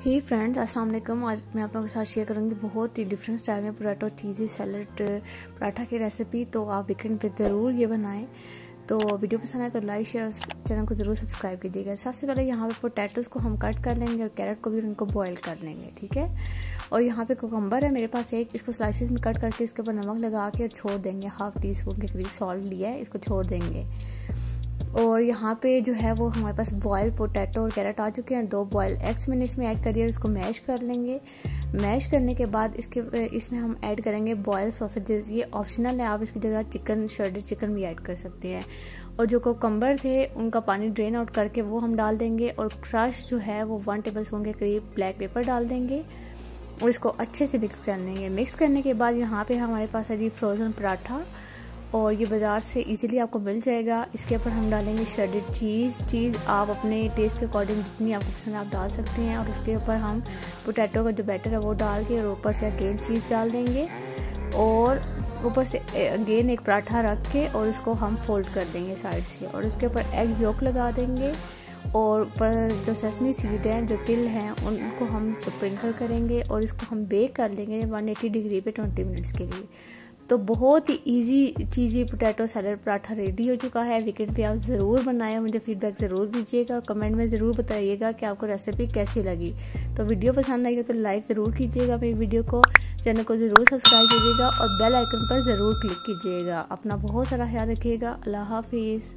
हे friends, अस्सलाम वालेकुम। आज मैं आप लोगों के साथ शेयर करूंगी बहुत ही डिफरेंट स्टाइल में पोटैटो चीज़ी सैलड पराठा की रेसिपी। तो आप वीकेंड पे ज़रूर ये बनाएं। तो वीडियो पसंद आए तो लाइक शेयर, चैनल को ज़रूर सब्सक्राइब कीजिएगा। सबसे पहले यहाँ पे पोटैटोज़ को हम कट कर लेंगे और कैरेट को भी उनको बॉईल कर लेंगे, ठीक है। और यहाँ पे कोकम्बर है मेरे पास एक, इसको स्लाइसिस में कट करके इसके ऊपर नमक लगा के छोड़ देंगे। हाफ टी स्पून के करीब सॉल्ट लिया है, इसको छोड़ देंगे। और यहाँ पे जो है वो हमारे पास बॉयल पोटैटो और कैरेट आ चुके हैं। 2 बॉयल एग्स मैंने इसमें ऐड कर दिया, इसको मैश कर लेंगे। मैश करने के बाद इसमें हम ऐड करेंगे बॉयल सॉसेजेस। ये ऑप्शनल है, आप इसकी जगह चिकन, शर्डेड चिकन भी ऐड कर सकते हैं। और जो कोकम्बर थे उनका पानी ड्रेन आउट करके वो हम डाल देंगे। और क्रश जो है वो 1 टेबल स्पून के करीब ब्लैक पेपर डाल देंगे और इसको अच्छे से मिक्स कर लेंगे। मिक्स करने के बाद यहाँ पे हमारे पास है जी फ्रोज़न पराठा, और ये बाज़ार से इजीली आपको मिल जाएगा। इसके ऊपर हम डालेंगे श्रेडेड चीज़ आप अपने टेस्ट के अकॉर्डिंग जितनी आपको पसंद है आप डाल सकते हैं। और उसके ऊपर हम पोटैटो का जो बैटर है वो डाल के और ऊपर से अगेन चीज़ डाल देंगे। और ऊपर से अगेन एक पराठा रख के और इसको हम फोल्ड कर देंगे साइड से। और इसके ऊपर एग योक लगा देंगे। और ऊपर जो सेसमी सीड हैं, जो तिल हैं, उनको हम स्प्रिंकल करेंगे और इसको हम बेक कर लेंगे 180 डिग्री पे 20 मिनट्स के लिए। तो बहुत ही इजी चीज़ी पोटैटो सैलड पराठा रेडी हो चुका है। वीकेंड पे आप ज़रूर बनाएं, मुझे फीडबैक ज़रूर दीजिएगा और कमेंट में ज़रूर बताइएगा कि आपको रेसिपी कैसी लगी। तो वीडियो पसंद आई हो तो लाइक ज़रूर कीजिएगा मेरी वीडियो को, चैनल को ज़रूर सब्सक्राइब कीजिएगा और बेल आइकन पर ज़रूर क्लिक कीजिएगा। अपना बहुत सारा ख्याल रखिएगा। अल्लाह हाफिज़।